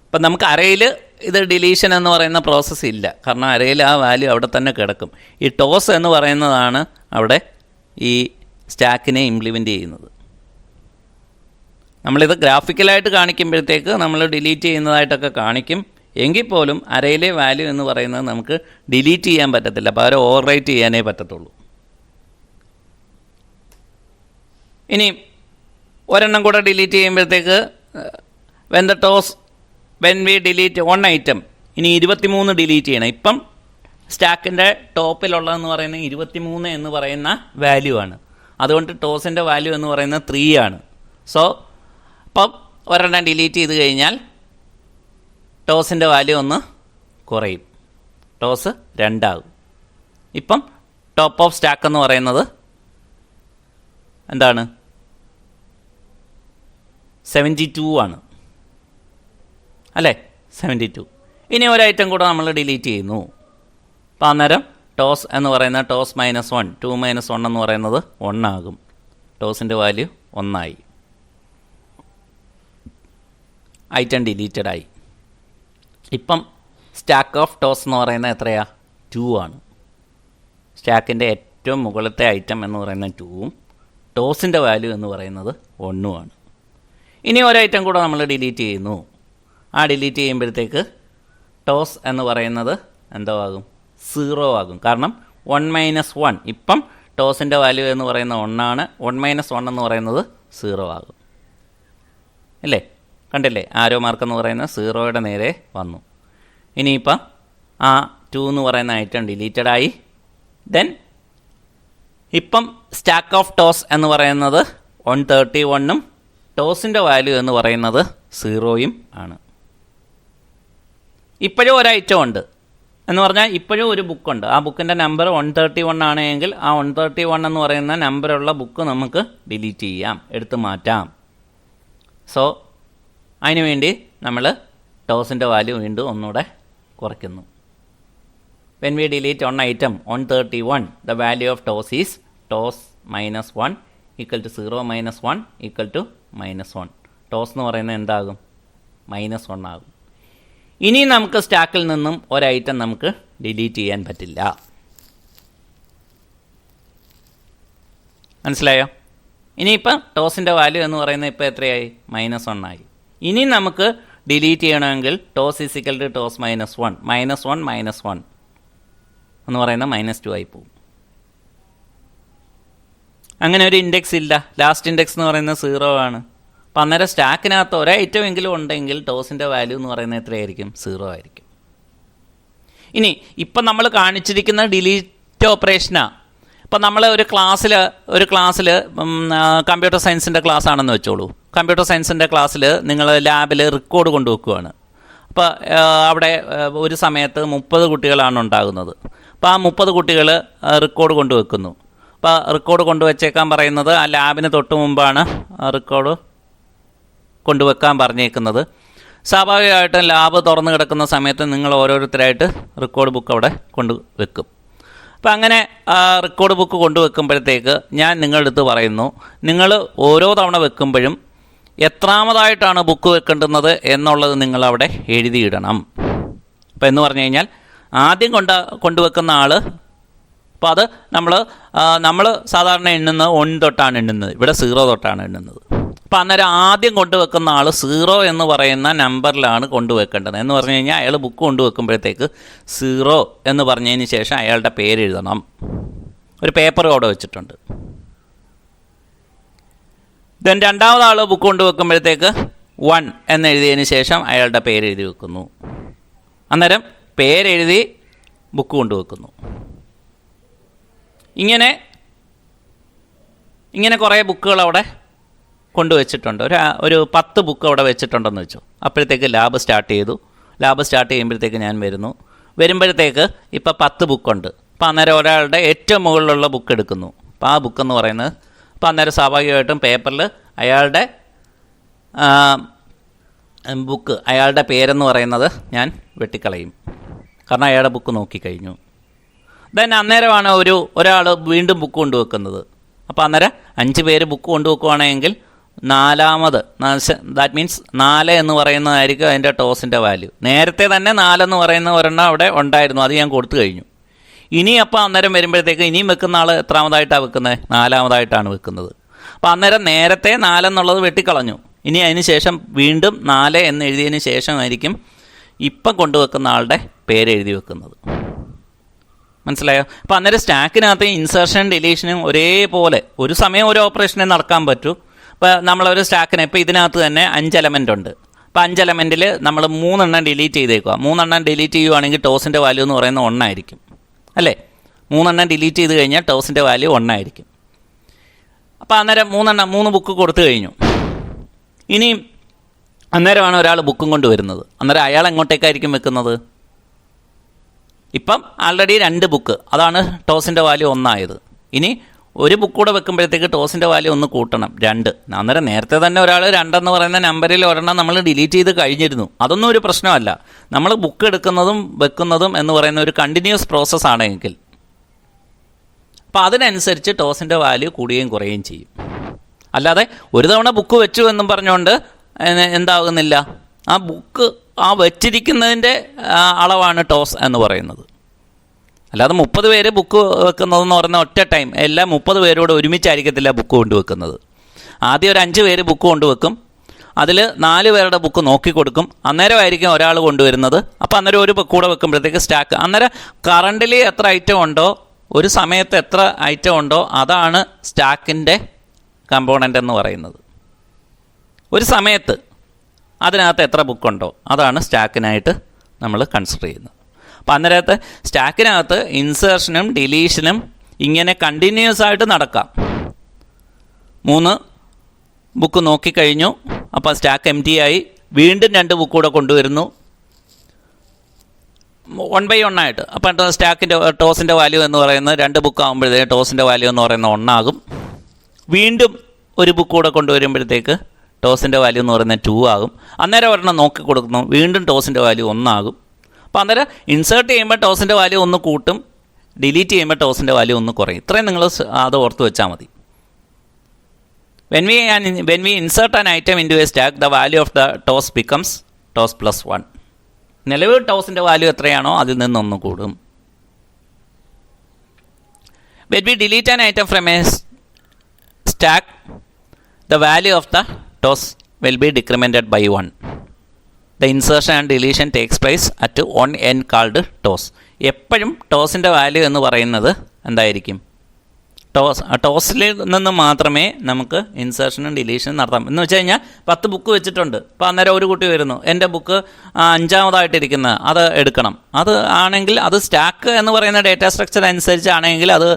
ഇപ്പം നമുക്ക് അറയിൽ ഇത് ഡിലീഷൻ എന്ന് പറയുന്ന പ്രോസസ്സ് ഇല്ല. കാരണം അറയിൽ ആ വാല്യൂ അവിടെ തന്നെ കിടക്കും. ഈ ടോസ് എന്ന് പറയുന്നതാണ് അവിടെ ഈ സ്റ്റാക്കിനെ ഇംപ്ലിമെൻ്റ് ചെയ്യുന്നത്. നമ്മളിത് ഗ്രാഫിക്കലായിട്ട് കാണിക്കുമ്പോഴത്തേക്ക് നമ്മൾ ഡിലീറ്റ് ചെയ്യുന്നതായിട്ടൊക്കെ കാണിക്കും. എങ്കിൽ പോലും അറയിലെ വാല്യൂ എന്ന് പറയുന്നത് നമുക്ക് ഡിലീറ്റ് ചെയ്യാൻ പറ്റത്തില്ല. പകരം ഓവർ റൈറ്റ് ചെയ്യാനേ പറ്റത്തുള്ളൂ. ഇനി ഒരെണ്ണം കൂടെ ഡിലീറ്റ് ചെയ്യുമ്പോഴത്തേക്ക് വെൻ വി ഡിലീറ്റ് 1 item, ഇനി 23 ഡിലീറ്റ് ചെയ്യണം. ഇപ്പം സ്റ്റാക്കിൻ്റെ ടോപ്പിലുള്ളതെന്ന് പറയുന്നത് 23 എന്ന് പറയുന്ന വാല്യൂ ആണ്. അതുകൊണ്ട് ടോസിൻ്റെ വാല്യൂ എന്ന് പറയുന്നത് 3 ആണ്. സോ അപ്പം ഒരെണ്ണം ഡിലീറ്റ് ചെയ്ത് കഴിഞ്ഞാൽ ടോസിൻ്റെ വാല്യൂ ഒന്ന് കുറയും. ടോസ് 2 ആകും. ഇപ്പം ടോപ്പ് ഓഫ് സ്റ്റാക്ക് എന്ന് പറയുന്നത് എന്താണ്? 72 ആണ് അല്ലേ? 72. ഇനി ഒരു ഐറ്റം കൂടെ നമ്മൾ ഡിലീറ്റ് ചെയ്യുന്നു. അപ്പോൾ അന്നേരം ടോസ് എന്ന് പറയുന്ന ടോസ് -1, 2 - 1 എന്ന് പറയുന്നത് 1 ആകും. ടോസിൻ്റെ വാല്യൂ 1 ആയി. ഐറ്റം ഡിലീറ്റഡ് ആയി. ഇപ്പം സ്റ്റാക്ക് ഓഫ് ടോസ് എന്ന് പറയുന്നത് എത്രയാ? 2 ആണ്. സ്റ്റാക്കിൻ്റെ ഏറ്റവും മുകളിലത്തെ ഐറ്റം എന്ന് പറയുന്നത് 2ഉം ടോസിൻ്റെ വാല്യൂ എന്ന് പറയുന്നത് 1ഉം ആണ്. ഇനി ഒരു ഐറ്റം കൂടെ നമ്മൾ ഡിലീറ്റ് ചെയ്യുന്നു. ആ ഡിലീറ്റ് ചെയ്യുമ്പോഴത്തേക്ക് ടോസ് എന്ന് പറയുന്നത് എന്തോ ആകും? 0 ആകും. കാരണം 1 - 1 ഇപ്പം ടോസിൻ്റെ വാല്യൂ എന്ന് പറയുന്നത് 1 ആണ്. 1 - 1 എന്ന് പറയുന്നത് 0 ആകും. അല്ലേ? കണ്ടില്ലേ? ആരോ മാർക്ക് എന്ന് പറയുന്നത് 0യുടെ നേരെ വന്നു. ഇനിയിപ്പം ആ 2 എന്ന് പറയുന്ന ഐറ്റം ഡിലീറ്റഡ് ആയി. ദെൻ ഇപ്പം സ്റ്റാക്ക് ഓഫ് ടോസ് എന്ന് പറയുന്നത് 131ഉം ടോസിൻ്റെ വാല്യൂ എന്ന് പറയുന്നത് 0യും ആണ്. ഇപ്പോഴും ഒരു ഐറ്റം ഉണ്ട് എന്ന് പറഞ്ഞാൽ ഇപ്പോഴും ഒരു ബുക്കുണ്ട്. ആ ബുക്കിൻ്റെ നമ്പർ 131 ആണെങ്കിൽ ആ 131 എന്ന് പറയുന്ന നമ്പറുള്ള ബുക്ക് നമുക്ക് ഡിലീറ്റ് ചെയ്യാം, എടുത്തു മാറ്റാം. സോ അതിനുവേണ്ടി നമ്മൾ ടോസിൻ്റെ വാല്യൂ വീണ്ടും ഒന്നുകൂടെ കുറയ്ക്കുന്നു. When we delete on item 131 the value of toss is toss minus 1 equal to 0 minus 1 equal to minus 1. Toss എന്ന് പറയുന്നത് എന്താകും? -1 ആകും. ഇനി നമുക്ക് സ്റ്റാക്കിൽ നിന്നും ഒരു ഐറ്റം നമുക്ക് ഡിലീറ്റ് ചെയ്യാൻ പറ്റില്ല. മനസ്സിലായോ? ഇനിയിപ്പം ടോസിൻ്റെ വാല്യൂ എന്ന് പറയുന്നത് ഇപ്പോൾ എത്രയായി? -1 ആയി. ഇനി നമുക്ക് ഡിലീറ്റ് ചെയ്യണമെങ്കിൽ TOS is equal to TOS -1 -1 എന്ന് പറയുന്നത് -2 ആയി പോകും. അങ്ങനെ ഒരു ഇൻഡെക്സ് ഇല്ല. ലാസ്റ്റ് ഇൻഡെക്സ് എന്ന് പറയുന്നത് 0 ആണ്. അപ്പം അന്നേരം സ്റ്റാക്കിനകത്ത് ഒരൈറ്റം എങ്കിലും ഉണ്ടെങ്കിൽ ടോസിൻ്റെ വാല്യൂ എന്ന് പറയുന്നത് എത്രയായിരിക്കും? 0 ആയിരിക്കും. ഇനി ഇപ്പം നമ്മൾ കാണിച്ചിരിക്കുന്ന ഡിലീറ്റ് ഓപ്പറേഷനാണ്. ഇപ്പം നമ്മൾ ഒരു ക്ലാസ്സിൽ കമ്പ്യൂട്ടർ സയൻസിൻ്റെ ക്ലാസ് ആണെന്ന് വെച്ചോളൂ. കമ്പ്യൂട്ടർ സയൻസിൻ്റെ ക്ലാസ്സിൽ നിങ്ങൾ ലാബിൽ റെക്കോർഡ് കൊണ്ടുവെക്കുകയാണ്. അപ്പോൾ അവിടെ ഒരു സമയത്ത് 30 കുട്ടികളാണ് ഉണ്ടാകുന്നത്. അപ്പോൾ ആ 30 കുട്ടികൾ റെക്കോർഡ് കൊണ്ടുവെക്കുന്നു. അപ്പോൾ റെക്കോർഡ് കൊണ്ടുവച്ചേക്കാൻ പറയുന്നത് ആ ലാബിന് തൊട്ട് മുമ്പാണ് റെക്കോർഡ് കൊണ്ടുവെക്കാൻ പറഞ്ഞേക്കുന്നത്. സ്വാഭാവികമായിട്ടും ലാബ് തുറന്നു കിടക്കുന്ന സമയത്ത് നിങ്ങൾ ഓരോരുത്തരായിട്ട് റെക്കോർഡ് ബുക്ക് അവിടെ കൊണ്ടുവെക്കും. അപ്പം അങ്ങനെ റെക്കോർഡ് ബുക്ക് കൊണ്ടുവെക്കുമ്പോഴത്തേക്ക് ഞാൻ നിങ്ങളുടെ അടുത്ത് പറയുന്നു, നിങ്ങൾ ഓരോ തവണ വെക്കുമ്പോഴും എത്രാമതായിട്ടാണ് ബുക്ക് വെക്കേണ്ടുന്നത് എന്നുള്ളത് നിങ്ങളവിടെ എഴുതിയിടണം. അപ്പോൾ എന്ന് പറഞ്ഞു കഴിഞ്ഞാൽ ആദ്യം കൊണ്ടുവെക്കുന്ന ആൾ, അപ്പോൾ അത് നമ്മൾ സാധാരണ എണ്ണുന്നത് 1 തൊട്ടാണ് എണ്ണുന്നത്, ഇവിടെ 0 തൊട്ടാണ് എണ്ണുന്നത്. അപ്പോൾ അന്നേരം ആദ്യം കൊണ്ടുവെക്കുന്ന ആൾ 0 എന്ന് പറയുന്ന നമ്പറിലാണ് കൊണ്ടുവെക്കേണ്ടത്. എന്ന് പറഞ്ഞു കഴിഞ്ഞാൽ അയാൾ ബുക്ക് കൊണ്ടുവെക്കുമ്പോഴത്തേക്ക് 0 എന്ന് പറഞ്ഞതിന് ശേഷം അയാളുടെ പേര് എഴുതണം. ഒരു പേപ്പർ അവിടെ വെച്ചിട്ടുണ്ട്. ദെൻ രണ്ടാമത് ആൾ ബുക്ക് കൊണ്ടുവെക്കുമ്പോഴത്തേക്ക് 1 എന്നെഴുതിയതിന് ശേഷം അയാളുടെ പേര് എഴുതി വെക്കുന്നു. അന്നേരം പേരെഴുതി ബുക്ക് കൊണ്ടുവെക്കുന്നു. ഇങ്ങനെ കുറേ ബുക്കുകൾ അവിടെ കൊണ്ടുവച്ചിട്ടുണ്ട്. ഒരു 10 ബുക്ക് അവിടെ വെച്ചിട്ടുണ്ടെന്ന് വെച്ചു. അപ്പോഴത്തേക്ക് ലാബ് സ്റ്റാർട്ട് ചെയ്തു. ലാബ് സ്റ്റാർട്ട് ചെയ്യുമ്പോഴത്തേക്ക് ഞാൻ വരുമ്പോഴത്തേക്ക് ഇപ്പോൾ 10 ബുക്കുണ്ട്. അപ്പോൾ അന്നേരം ഒരാളുടെ ഏറ്റവും മുകളിലുള്ള ബുക്ക് എടുക്കുന്നു. അപ്പോൾ ആ ബുക്കെന്ന് പറയുന്നത്, അപ്പോൾ അന്നേരം സ്വാഭാവികമായിട്ടും പേപ്പറിൽ അയാളുടെ ബുക്ക്, അയാളുടെ പേരെന്ന് പറയുന്നത് ഞാൻ വെട്ടിക്കളയും. കാരണം അയാളുടെ ബുക്ക് നോക്കിക്കഴിഞ്ഞു. ദെൻ അന്നേരമാണ് ഒരാൾ വീണ്ടും ബുക്ക് കൊണ്ടുവെക്കുന്നത്. അപ്പോൾ അന്നേരം 5 പേര് ബുക്ക് കൊണ്ടുവെക്കുകയാണെങ്കിൽ ദാറ്റ് മീൻസ് 4 എന്ന് പറയുന്നതായിരിക്കും അതിൻ്റെ ടോസിൻ്റെ വാല്യൂ. നേരത്തെ തന്നെ 4 എന്ന് പറയുന്ന ഒരെണ്ണം അവിടെ ഉണ്ടായിരുന്നു, അത് ഞാൻ കൊടുത്തു കഴിഞ്ഞു. ഇനി അപ്പോൾ അന്നേരം വരുമ്പോഴത്തേക്ക് ഇനിയും വെക്കുന്ന ആൾ എത്രാമതായിട്ടാണ് വെക്കുന്നത്? 4മതായിട്ടാണ് വെക്കുന്നത്. അപ്പോൾ അന്നേരം നേരത്തെ 4 എന്നുള്ളത് വെട്ടിക്കളഞ്ഞു. ഇനി അതിന് ശേഷം വീണ്ടും 4 എന്ന് എഴുതിയതിന് ശേഷമായിരിക്കും ഇപ്പം കൊണ്ടുവെക്കുന്ന ആളുടെ പേര് എഴുതി വെക്കുന്നത്. മനസ്സിലായോ? അപ്പോൾ അന്നേരം സ്റ്റാക്കിനകത്ത് ഇൻസേർഷൻ ഡിലീഷനും ഒരേപോലെ ഒരു സമയം ഒരു ഓപ്പറേഷനെ നടക്കാൻ പറ്റൂ. ഇപ്പോൾ നമ്മളൊരു സ്റ്റാക്കിന് ഇപ്പോൾ ഇതിനകത്ത് തന്നെ 5 എലമെൻ്റ് ഉണ്ട്. അപ്പോൾ 5 എലമെൻറ്റിൽ നമ്മൾ 3 എണ്ണം ഡിലീറ്റ് ചെയ്തേക്കുക. 3 എണ്ണം ഡിലീറ്റ് ചെയ്യുവാണെങ്കിൽ ടോസിൻ്റെ വാല്യൂ എന്ന് പറയുന്നത് 1 ആയിരിക്കും, അല്ലേ? 3 എണ്ണം ഡിലീറ്റ് ചെയ്ത് കഴിഞ്ഞാൽ ടോസിൻ്റെ വാല്യൂ 1 ആയിരിക്കും. അപ്പോൾ അന്നേരം 3 ബുക്ക് കൊടുത്തു കഴിഞ്ഞു. ഇനിയും അന്നേരമാണ് ഒരാൾ ബുക്കും കൊണ്ട് വരുന്നത്. അന്നേരം അയാൾ എങ്ങോട്ടേക്കായിരിക്കും വെക്കുന്നത്? ഇപ്പം ആൾറെഡി 2 ബുക്ക്, അതാണ് ടോസിൻ്റെ വാല്യൂ 1 ആയത്. ഇനി ഒരു ബുക്ക് കൂടെ വെക്കുമ്പോഴത്തേക്ക് ടോസിൻ്റെ വാല്യൂ 1 കൂട്ടണം, 2. അന്നേരം നേരത്തെ തന്നെ ഒരാൾ 2 എന്ന് പറയുന്ന നമ്പറിൽ ഒരെണ്ണം നമ്മൾ ഡിലീറ്റ് ചെയ്ത് കഴിഞ്ഞിരുന്നു. അതൊന്നും ഒരു പ്രശ്നമല്ല. നമ്മൾ ബുക്ക് എടുക്കുന്നതും വെക്കുന്നതും എന്ന് പറയുന്ന ഒരു കണ്ടിന്യൂസ് പ്രോസസ്സാണെങ്കിൽ അപ്പോൾ അതിനനുസരിച്ച് ടോസിൻ്റെ വാല്യൂ കൂടുകയും കുറയുകയും ചെയ്യും. അല്ലാതെ ഒരു തവണ ബുക്ക് വെച്ചു എന്നും പറഞ്ഞുകൊണ്ട് എന്താകുന്നില്ല, ആ ബുക്ക് ആ വെച്ചിരിക്കുന്നതിൻ്റെ അളവാണ് ടോസ് എന്ന് പറയുന്നത്. അല്ലാതെ 30 പേര് ബുക്ക് വെക്കുന്നതെന്ന് പറയുന്ന ഒറ്റ ടൈം എല്ലാം 30 പേരോട് ഒരുമിച്ചായിരിക്കത്തില്ല ബുക്ക് കൊണ്ടുവെക്കുന്നത്. ആദ്യം ഒരു 5 പേര് ബുക്ക് കൊണ്ടുവെക്കും. അതിൽ 4 പേരുടെ ബുക്ക് നോക്കിക്കൊടുക്കും. അന്നേരമായിരിക്കും ഒരാൾ കൊണ്ടുവരുന്നത്. അപ്പോൾ അന്നേരം ഒരു ബുക്ക് കൂടെ വെക്കുമ്പോഴത്തേക്ക് സ്റ്റാക്ക്, അന്നേരം കറണ്ടിലി എത്ര ഐറ്റം ഉണ്ടോ, ഒരു സമയത്ത് എത്ര ഐറ്റം ഉണ്ടോ, അതാണ് സ്റ്റാക്കിൻ്റെ കമ്പോണൻ്റ് എന്ന് പറയുന്നത്. ഒരു സമയത്ത് അതിനകത്ത് എത്ര ബുക്കുണ്ടോ അതാണ് സ്റ്റാക്കിനായിട്ട് നമ്മൾ കൺസിഡർ ചെയ്യുന്നത്. അപ്പോൾ അന്നേരത്ത് സ്റ്റാക്കിനകത്ത് ഇൻസേർഷനും ഡിലീഷനും ഇങ്ങനെ കണ്ടിന്യൂസ് ആയിട്ട് നടക്കാം. 3 ബുക്ക് നോക്കിക്കഴിഞ്ഞു, അപ്പോൾ സ്റ്റാക്ക് എം ടി ആയി. വീണ്ടും 2 ബുക്ക് കൂടെ കൊണ്ടുവരുന്നു 1 by 1 ആയിട്ട്. അപ്പോൾ സ്റ്റാക്കിൻ്റെ ടോസിൻ്റെ വാല്യൂ എന്ന് പറയുന്നത് 2 ബുക്ക് ആകുമ്പോഴത്തേക്ക് ടോസിൻ്റെ വാല്യൂ എന്ന് പറയുന്നത് 1 ആകും. വീണ്ടും ഒരു ബുക്ക് കൂടെ കൊണ്ടുവരുമ്പോഴത്തേക്ക് ടോസിൻ്റെ വാല്യൂ എന്ന് പറയുന്നത് 2 ആകും. അന്നേരം ഒരെണ്ണം നോക്കി കൊടുക്കുന്നു, വീണ്ടും ടോസിൻ്റെ വാല്യൂ 1 ആകും. അപ്പോൾ അന്നേരം ഇൻസേർട്ട് ചെയ്യുമ്പോൾ ടോസിൻ്റെ വാല്യൂ 1 കൂട്ടും, ഡിലീറ്റ് ചെയ്യുമ്പോൾ ടോസിൻ്റെ വാല്യൂ 1 കുറയും. ഇത്രയും നിങ്ങൾ അത് ഓർത്ത് വെച്ചാൽ മതി. When we insert an item into a stack, the value of the toss becomes toss plus 1. നിലവിൽ ടോസിൻ്റെ വാല്യൂ എത്രയാണോ അതിൽ നിന്ന് 1 കൂടും. When we delete an item from a stack, the value of the toss will be decremented by 1. The insertion and deletion takes place at one end called toss. എപ്പോഴും ടോസിൻ്റെ value എന്ന് പറയുന്നത് എന്തായിരിക്കും? ടോസിൽ നിന്ന് മാത്രമേ നമുക്ക് ഇൻസേർഷനും ഡിലീഷനും നടത്താം. എന്ന് വെച്ച് കഴിഞ്ഞാൽ 10 ബുക്ക് വെച്ചിട്ടുണ്ട്. അപ്പോൾ അന്നേരം ഒരു കുട്ടി വരുന്നു, എൻ്റെ ബുക്ക് 5ാമതായിട്ടിരിക്കുന്നത് അത് എടുക്കണം. അത് ആണെങ്കിൽ അത് സ്റ്റാക്ക് എന്ന് പറയുന്ന ഡേറ്റ സ്ട്രക്ചർ അനുസരിച്ചാണെങ്കിൽ അത്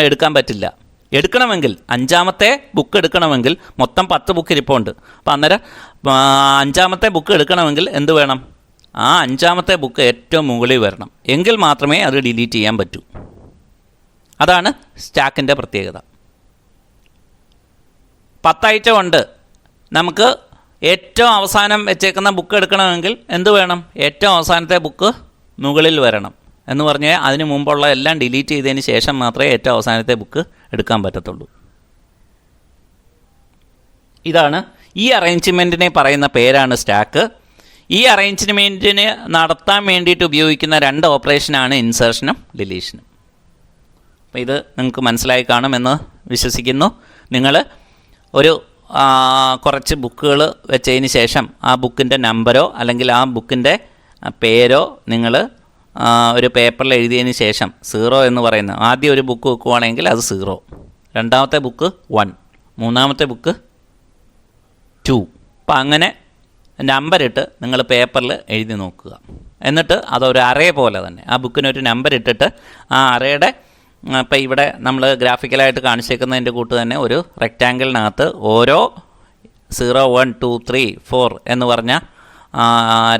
എടുക്കാൻ പറ്റില്ല. എടുക്കണമെങ്കിൽ 5ാമത്തെ ബുക്ക് എടുക്കണമെങ്കിൽ മൊത്തം 10 ബുക്ക് ഇരിപ്പുണ്ട്. അപ്പോൾ അന്നേരം 5ാമത്തെ ബുക്ക് എടുക്കണമെങ്കിൽ എന്ത് വേണം? ആ 5ാമത്തെ ബുക്ക് ഏറ്റവും മുകളിൽ വരണം. എങ്കിൽ മാത്രമേ അത് ഡിലീറ്റ് ചെയ്യാൻ പറ്റൂ. അതാണ് സ്റ്റാക്കിൻ്റെ പ്രത്യേകത. 10 ഐറ്റം ഉണ്ട്, നമുക്ക് ഏറ്റവും അവസാനം വെച്ചേക്കുന്ന ബുക്ക് എടുക്കണമെങ്കിൽ എന്ത് വേണം? ഏറ്റവും അവസാനത്തെ ബുക്ക് മുകളിൽ വരണം. എന്ന് പറഞ്ഞാൽ അതിന് മുമ്പുള്ള എല്ലാം ഡിലീറ്റ് ചെയ്തതിന് ശേഷം മാത്രമേ ഏറ്റവും അവസാനത്തെ ബുക്ക് എടുക്കാൻ പറ്റത്തുള്ളൂ. ഇതാണ് ഈ അറേഞ്ച്മെൻറ്റിനെ പറയുന്ന പേരാണ് സ്റ്റാക്ക്. ഈ അറേഞ്ച്മെൻറ്റിന് നടത്താൻ വേണ്ടിയിട്ട് ഉപയോഗിക്കുന്ന 2 ഓപ്പറേഷനാണ് ഇൻസേർഷനും ഡിലീഷനും. അപ്പോൾ ഇത് നിങ്ങൾക്ക് മനസ്സിലായി കാണുമെന്ന് വിശ്വസിക്കുന്നു. നിങ്ങൾ ഒരു കുറച്ച് ബുക്കുകൾ വെച്ചതിന് ശേഷം ആ ബുക്കിൻ്റെ നമ്പരോ അല്ലെങ്കിൽ ആ ബുക്കിൻ്റെ പേരോ നിങ്ങൾ ഒരു പേപ്പറിൽ എഴുതിയതിന് ശേഷം 0 എന്ന് പറയുന്ന ആദ്യം ഒരു ബുക്ക് വെക്കുവാണെങ്കിൽ അത് 0, രണ്ടാമത്തെ ബുക്ക് 1, മൂന്നാമത്തെ ബുക്ക് 2. അപ്പം അങ്ങനെ നമ്പറിട്ട് നിങ്ങൾ പേപ്പറിൽ എഴുതി നോക്കുക. എന്നിട്ട് അതൊരു അറേ പോലെ തന്നെ ആ ബുക്കിനൊരു നമ്പർ ഇട്ടിട്ട് ആ അറേയുടെ ഇപ്പം ഇവിടെ നമ്മൾ ഗ്രാഫിക്കലായിട്ട് കാണിച്ചേക്കുന്നതിൻ്റെ കൂട്ട് തന്നെ ഒരു റെക്റ്റാങ്കിളിനകത്ത് ഓരോ 0, 1, 2, 3, 4 എന്ന് പറഞ്ഞ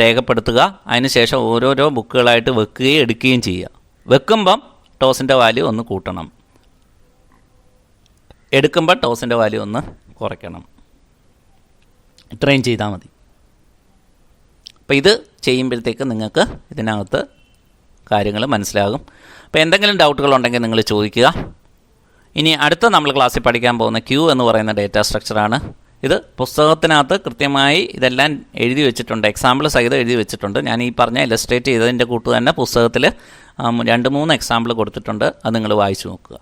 രേഖപ്പെടുത്തുക. അതിനുശേഷം ഓരോരോ ബുക്കുകളായിട്ട് വെക്കുകയും എടുക്കുകയും ചെയ്യുക. വെക്കുമ്പം ടോസിൻ്റെ വാല്യൂ 1 കൂട്ടണം, എടുക്കുമ്പോൾ ടോസിൻ്റെ വാല്യൂ 1 കുറയ്ക്കണം. ഇത്രയും ചെയ്താൽ മതി. അപ്പോൾ ഇത് ചെയ്യുമ്പോഴത്തേക്ക് നിങ്ങൾക്ക് ഇതിനകത്ത് കാര്യങ്ങൾ മനസ്സിലാകും. അപ്പോൾ എന്തെങ്കിലും ഡൗട്ടുകളുണ്ടെങ്കിൽ നിങ്ങൾ ചോദിക്കുക. ഇനി അടുത്ത നമ്മൾ ക്ലാസ്സിൽ പഠിക്കാൻ പോകുന്ന ക്യൂ എന്ന് പറയുന്ന ഡേറ്റ സ്ട്രക്ചറാണ്. ഇത് പുസ്തകത്തിനകത്ത് കൃത്യമായി ഇതെല്ലാം എഴുതി വെച്ചിട്ടുണ്ട്, എക്സാമ്പിൾ സഹിതം എഴുതി വെച്ചിട്ടുണ്ട്. ഞാൻ ഈ പറഞ്ഞ ഇലസ്ട്രേറ്റ് ചെയ്തതിൻ്റെ കൂട്ട് തന്നെ പുസ്തകത്തിൽ 2-3 എക്സാമ്പിൾ കൊടുത്തിട്ടുണ്ട്. അത് നിങ്ങൾ വായിച്ചു നോക്കുക.